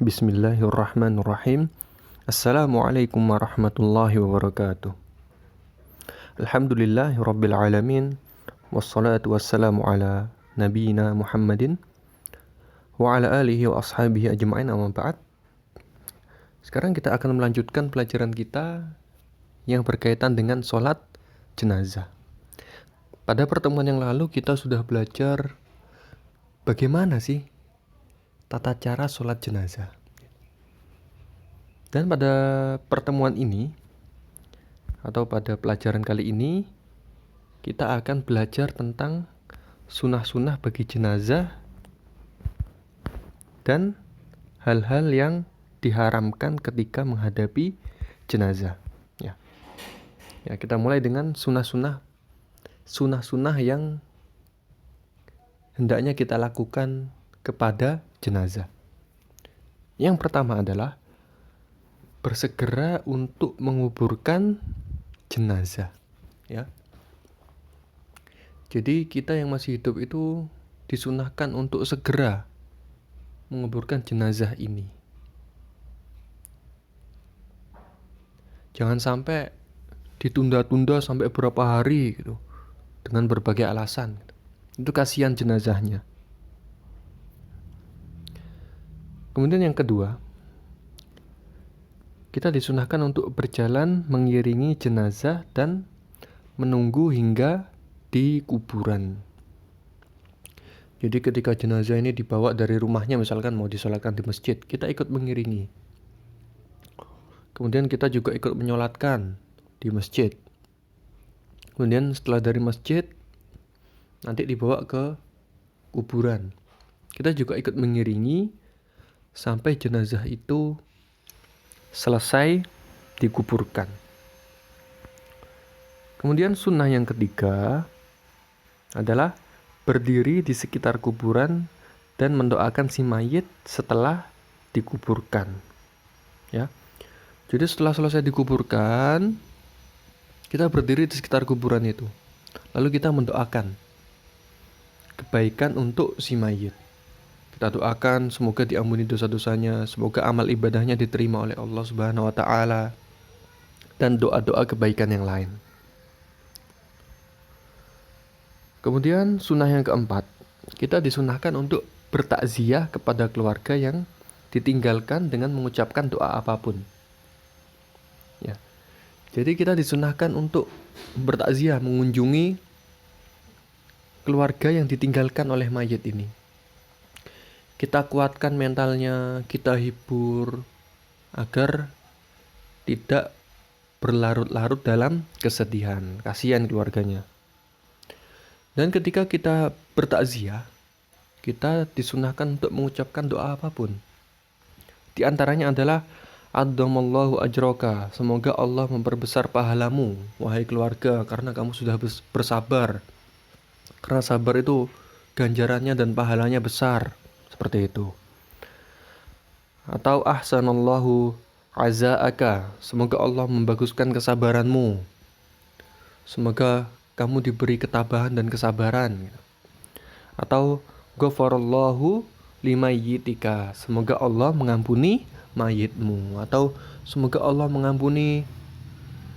Bismillahirrahmanirrahim. Assalamualaikum warahmatullahi wabarakatuh. Alhamdulillahirabbil alamin. Wassalatu wassalamu ala nabiyyina Muhammadin wa ala alihi wa ashabihi ajma'in, amma ba'd. Sekarang kita akan melanjutkan pelajaran kita yang berkaitan dengan sholat jenazah. Pada pertemuan yang lalu kita sudah belajar bagaimana sih tata cara sholat jenazah. Dan pada pertemuan ini, atau pada pelajaran kali ini, kita akan belajar tentang sunah-sunah bagi jenazah dan hal-hal yang diharamkan ketika menghadapi jenazah. Ya, kita mulai dengan sunah-sunah yang hendaknya kita lakukan kepada jenazah. Yang pertama adalah bersegera untuk menguburkan jenazah, ya. Jadi kita yang masih hidup itu disunahkan untuk segera menguburkan jenazah ini. Jangan sampai ditunda-tunda sampai berapa hari gitu dengan berbagai alasan. Itu kasihan jenazahnya. Kemudian yang kedua, kita disunahkan untuk berjalan mengiringi jenazah dan menunggu hingga di kuburan. Jadi ketika jenazah ini dibawa dari rumahnya, misalkan mau disolatkan di masjid, kita ikut mengiringi. Kemudian kita juga ikut menyolatkan di masjid. Kemudian setelah dari masjid, nanti dibawa ke kuburan. Kita juga ikut mengiringi sampai jenazah itu selesai dikuburkan. Kemudian sunnah yang ketiga adalah berdiri di sekitar kuburan dan mendoakan si mayit setelah dikuburkan. Ya. Jadi setelah selesai dikuburkan, kita berdiri di sekitar kuburan itu. Lalu kita mendoakan kebaikan untuk si mayit. Kita doakan semoga diampuni dosa-dosanya, semoga amal ibadahnya diterima oleh Allah Subhanahu wa taala, dan doa-doa kebaikan yang lain. Kemudian sunnah yang keempat, kita disunahkan untuk bertakziah kepada keluarga yang ditinggalkan dengan mengucapkan doa apapun. Ya. Jadi kita disunahkan untuk bertakziah, mengunjungi keluarga yang ditinggalkan oleh mayit ini. Kita kuatkan mentalnya, kita hibur agar tidak berlarut-larut dalam kesedihan. Kasihan keluarganya. Dan ketika kita bertakziah, kita disunahkan untuk mengucapkan doa apapun. Di antaranya adalah Addamallahu ajroka, semoga Allah memperbesar pahalamu, wahai keluarga, karena kamu sudah bersabar. Karena sabar itu ganjarannya dan pahalanya besar. Seperti itu. Atau ahsanallahu azaaka, semoga Allah membaguskan kesabaranmu. Semoga kamu diberi ketabahan dan kesabaran. Atau ghafarallahu limayyitika, semoga Allah mengampuni mayitmu. Atau semoga Allah mengampuni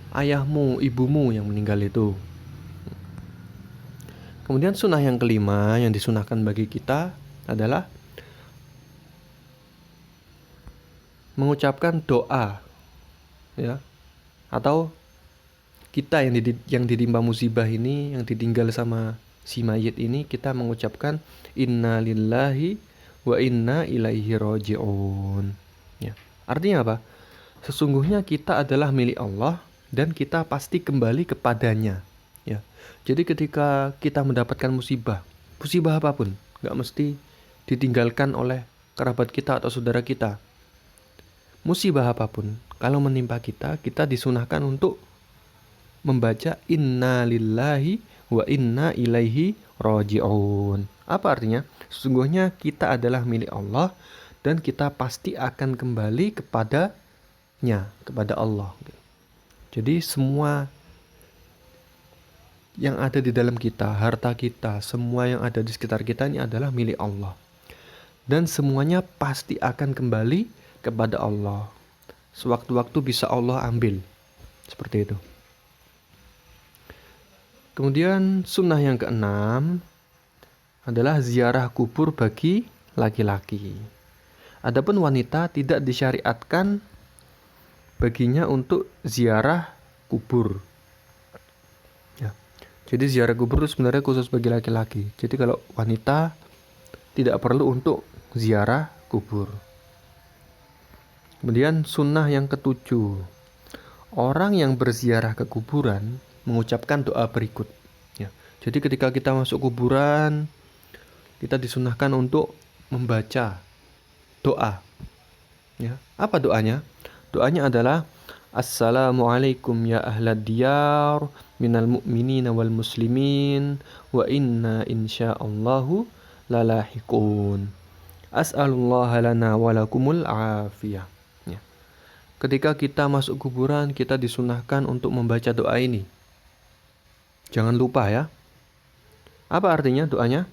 ayahmu, ibumu yang meninggal itu. Kemudian sunnah yang kelima yang disunahkan bagi kita adalah mengucapkan doa, ya, atau kita yang ditimpa musibah ini, yang ditinggal sama si mayit ini, kita mengucapkan inna lillahi wa inna ilaihi raji'un. Ya. Artinya apa? Sesungguhnya kita adalah milik Allah dan kita pasti kembali kepadanya. Ya. Jadi ketika kita mendapatkan musibah apapun, nggak mesti ditinggalkan oleh kerabat kita atau saudara kita. Musibah apapun, kalau menimpa kita disunahkan untuk membaca inna lillahi wa inna ilaihi raji'un. Apa artinya? Sesungguhnya kita adalah milik Allah dan kita pasti akan kembali kepadanya, kepada Allah. Jadi semua yang ada di dalam kita, harta kita, semua yang ada di sekitar kita ini adalah milik Allah. dan semuanya pasti akan kembali kepada Allah. Sewaktu-waktu bisa Allah ambil. Seperti itu. Kemudian sunnah yang keenam adalah ziarah kubur bagi laki-laki. Adapun wanita tidak disyariatkan baginya untuk ziarah kubur. Ya. Jadi ziarah kubur itu sebenarnya khusus bagi laki-laki. Jadi kalau wanita tidak perlu untuk ziarah kubur. Kemudian sunnah yang ketujuh, orang yang berziarah ke kuburan mengucapkan doa berikut. Ya. Jadi ketika kita masuk kuburan, kita disunahkan untuk membaca doa. Ya. Apa doanya? Doanya adalah Assalamualaikum ya ahlad diyar minal mu'minina wal muslimin wa inna insyaallahu lalahiqun. As'alullaha lana walakumul afiyah. Ya. Ketika kita masuk kuburan, kita disunahkan untuk membaca doa ini. Jangan lupa ya. Apa artinya doanya?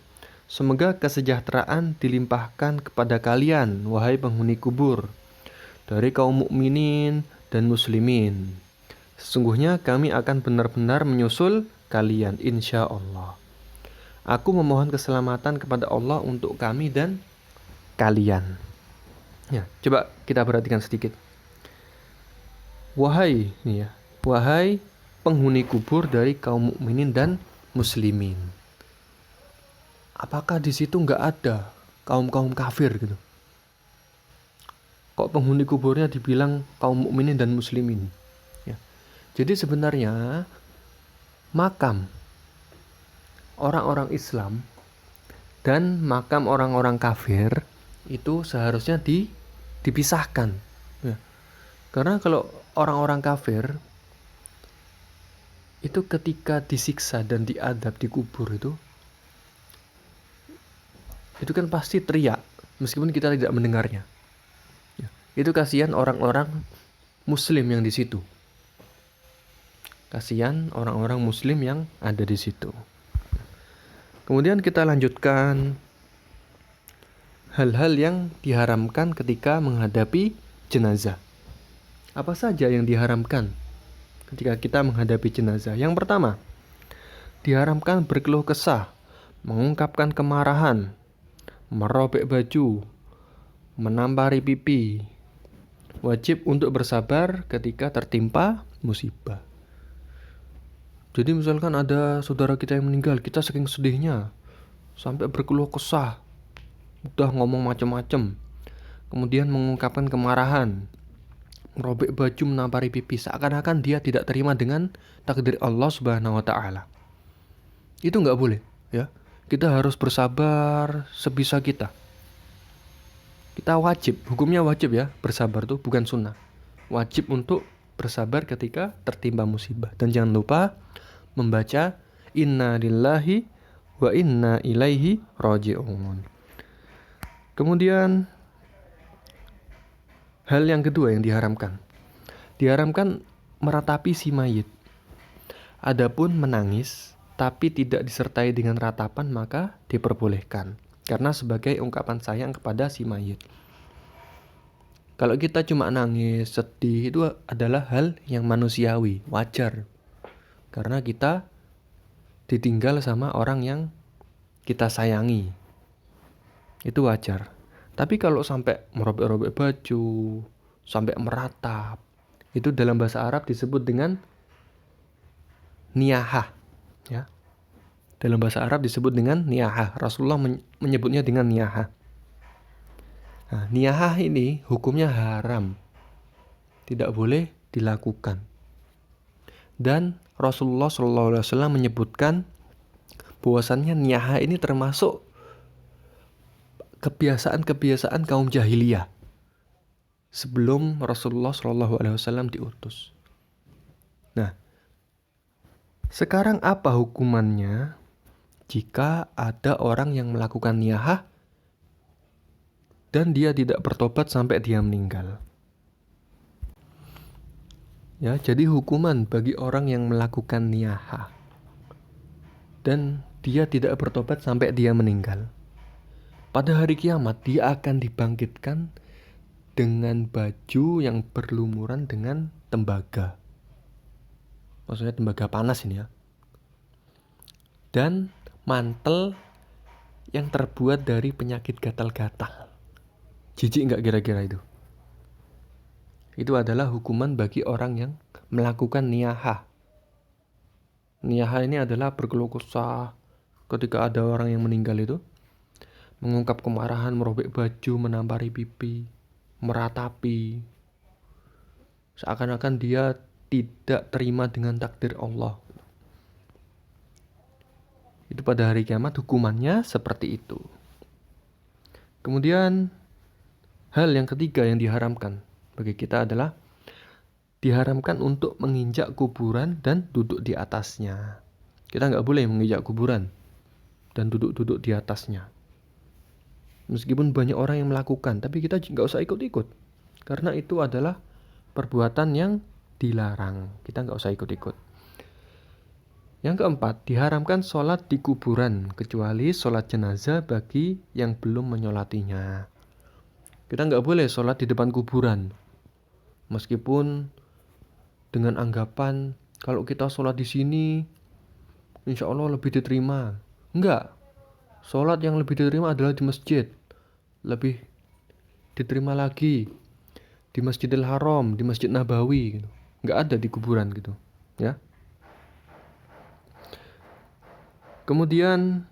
Semoga kesejahteraan dilimpahkan kepada kalian, wahai penghuni kubur, dari kaum mukminin dan muslimin. Sesungguhnya kami akan benar-benar menyusul kalian, insya Allah. Aku memohon keselamatan kepada Allah untuk kami dan kalian. Ya, coba kita perhatikan sedikit. Wahai penghuni kubur dari kaum mukminin dan muslimin. Apakah di situ nggak ada kaum-kaum kafir gitu? Kok penghuni kuburnya dibilang kaum mukminin dan muslimin? Ya. Jadi sebenarnya makam orang-orang Islam dan makam orang-orang kafir itu seharusnya dipisahkan. Ya. Karena kalau orang-orang kafir itu ketika disiksa dan diadab di kubur itu kan pasti teriak meskipun kita tidak mendengarnya. Ya. Itu kasihan orang-orang muslim yang di situ. Kasihan orang-orang muslim yang ada di situ. Kemudian kita lanjutkan hal-hal yang diharamkan ketika menghadapi jenazah. Apa saja yang diharamkan ketika kita menghadapi jenazah? Yang pertama, diharamkan berkeluh kesah, mengungkapkan kemarahan, merobek baju, menampari pipi. Wajib untuk bersabar ketika tertimpa musibah. Jadi misalkan ada saudara kita yang meninggal, kita saking sedihnya sampai berkeluh kesah, udah ngomong macam-macam, kemudian mengungkapkan kemarahan, merobek baju, menampari pipi, seakan-akan dia tidak terima dengan takdir Allah Subhanahu wa taala. Itu nggak boleh, ya. Kita harus bersabar sebisa kita. Kita wajib, hukumnya wajib ya, bersabar tuh bukan sunnah. Wajib untuk bersabar ketika tertimpa musibah. Dan jangan lupa membaca inna lillahi wa inna ilaihi raji'un. Kemudian hal yang kedua yang diharamkan. Diharamkan meratapi si mayit. Adapun menangis tapi tidak disertai dengan ratapan maka diperbolehkan. Karena sebagai ungkapan sayang kepada si mayit. Kalau kita cuma nangis, sedih, itu adalah hal yang manusiawi, wajar. Karena kita ditinggal sama orang yang kita sayangi. Itu wajar. Tapi kalau sampai merobek-robek baju, sampai meratap, itu dalam bahasa Arab disebut dengan niyahah. Ya. Dalam bahasa Arab disebut dengan niyahah. Rasulullah menyebutnya dengan niyahah. Nah, niyahah ini hukumnya haram. Tidak boleh dilakukan. Dan Rasulullah SAW menyebutkan bahwasannya niyahah ini termasuk kebiasaan-kebiasaan kaum jahiliyah sebelum Rasulullah SAW diutus. Nah, sekarang apa hukumannya jika ada orang yang melakukan niyahah dan dia tidak bertobat sampai dia meninggal? Ya, jadi hukuman bagi orang yang melakukan niyahah dan dia tidak bertobat sampai dia meninggal. Pada hari kiamat dia akan dibangkitkan dengan baju yang berlumuran dengan tembaga. Maksudnya tembaga panas ini ya. Dan mantel yang terbuat dari penyakit gatal-gatal. Jijik nggak kira-kira itu? Itu adalah hukuman bagi orang yang melakukan niyaha. Niyaha ini adalah berkeluh kesah ketika ada orang yang meninggal itu. Mengungkap kemarahan, merobek baju, menampari pipi, meratapi. Seakan-akan dia tidak terima dengan takdir Allah. Itu pada hari kiamat hukumannya seperti itu. Kemudian hal yang ketiga yang diharamkan bagi kita adalah diharamkan untuk menginjak kuburan dan duduk di atasnya. Kita nggak boleh menginjak kuburan dan duduk-duduk di atasnya. Meskipun banyak orang yang melakukan, tapi kita nggak usah ikut-ikut. Karena itu adalah perbuatan yang dilarang. Kita nggak usah ikut-ikut. Yang keempat, diharamkan sholat di kuburan, kecuali sholat jenazah bagi yang belum menyolatinya. Kita nggak boleh sholat di depan kuburan. Meskipun dengan anggapan, kalau kita sholat di sini, insya Allah lebih diterima. Enggak. Sholat yang lebih diterima adalah di masjid. Lebih diterima lagi di Masjidil Haram, di Masjid Nabawi gitu. Enggak ada di kuburan gitu, ya. Kemudian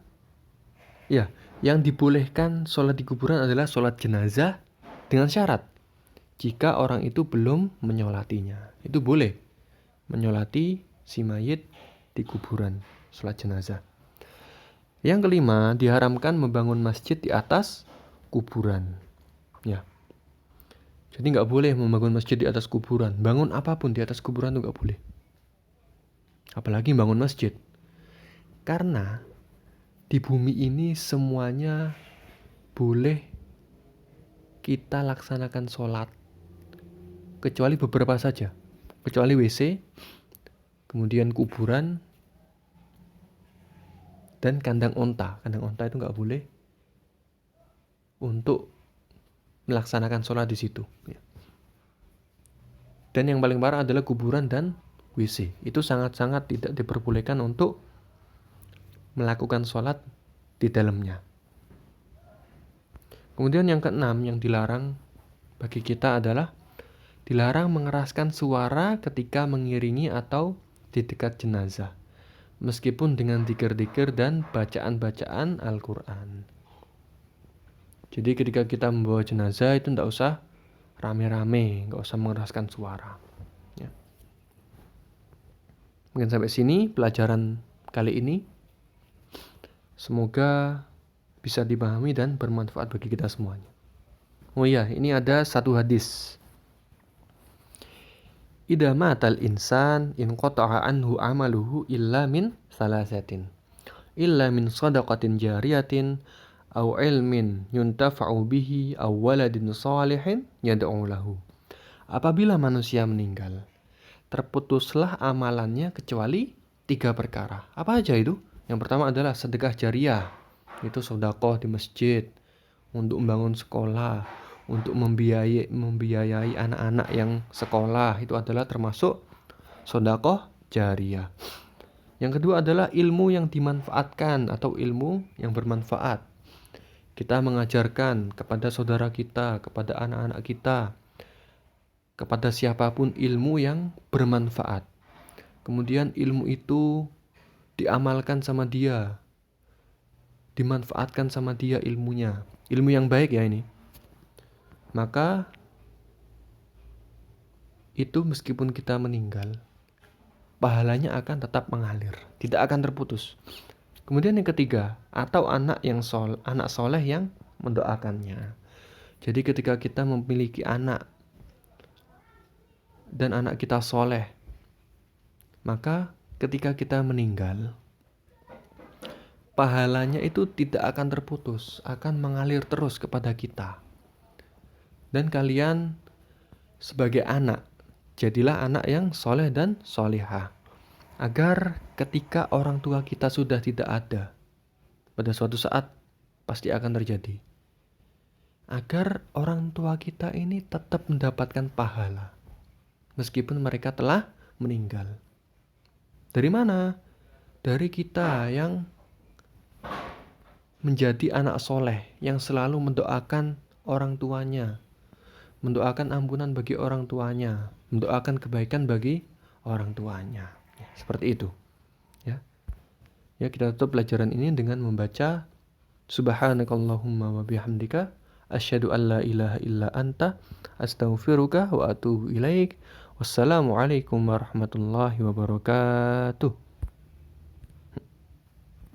ya, yang dibolehkan sholat di kuburan adalah sholat jenazah dengan syarat jika orang itu belum menyolatinya. Itu boleh menyolati si mayit di kuburan, sholat jenazah. Yang kelima, diharamkan membangun masjid di atas kuburan. Ya. Jadi nggak boleh membangun masjid di atas kuburan. Bangun apapun di atas kuburan itu nggak boleh. Apalagi bangun masjid. Karena di bumi ini semuanya boleh kita laksanakan sholat. Kecuali beberapa saja. Kecuali WC, kemudian kuburan, dan kandang onta. Kandang onta itu nggak boleh untuk melaksanakan sholat di situ. Dan yang paling parah adalah kuburan dan WC. Itu sangat-sangat tidak diperbolehkan untuk melakukan sholat di dalamnya. Kemudian yang keenam yang dilarang bagi kita adalah dilarang mengeraskan suara ketika mengiringi atau di dekat jenazah. Meskipun dengan dzikir-dzikir dan bacaan-bacaan Al-Quran. Jadi ketika kita membawa jenazah itu tidak usah rame-rame, nggak usah mengeraskan suara. Ya. Mungkin sampai sini pelajaran kali ini. Semoga bisa dipahami dan bermanfaat bagi kita semuanya. Oh iya, ini ada satu hadis. Idza matal insan in qata'a anhu amaluhu illa min salasatin. Illa min shadaqatin jariyatin aw ilmin yuntafa'u bihi aw waladin shalihin yad'u lahu. Apabila manusia meninggal, terputuslah amalannya kecuali 3 perkara. Apa aja itu? Yang pertama adalah sedekah jariyah. Itu sedekah di masjid untuk membangun sekolah, untuk membiayai anak-anak yang sekolah. Itu adalah termasuk sedekah jariyah. Yang kedua adalah ilmu yang dimanfaatkan atau ilmu yang bermanfaat. Kita mengajarkan kepada saudara kita, kepada anak-anak kita, kepada siapapun ilmu yang bermanfaat. Kemudian ilmu itu diamalkan sama dia, dimanfaatkan sama dia ilmunya, ilmu yang baik ya ini. Maka itu meskipun kita meninggal, pahalanya akan tetap mengalir, tidak akan terputus. Kemudian yang ketiga, atau anak soleh yang mendoakannya. Jadi ketika kita memiliki anak dan anak kita soleh, maka ketika kita meninggal, pahalanya itu tidak akan terputus, akan mengalir terus kepada kita. Dan kalian sebagai anak, jadilah anak yang soleh dan solihah. Agar ketika orang tua kita sudah tidak ada, pada suatu saat pasti akan terjadi. agar orang tua kita ini tetap mendapatkan pahala meskipun mereka telah meninggal. Dari mana? Dari kita yang menjadi anak soleh, yang selalu mendoakan orang tuanya, mendoakan ampunan bagi orang tuanya, mendoakan kebaikan bagi orang tuanya. Ya, seperti itu. Ya. Ya, kita tutup pelajaran ini dengan membaca Subhanakallahumma wa bihamdika asyhadu an la ilaha illa anta astaghfiruka wa atubu ilaik. Wassalamualaikum warahmatullahi wabarakatuh.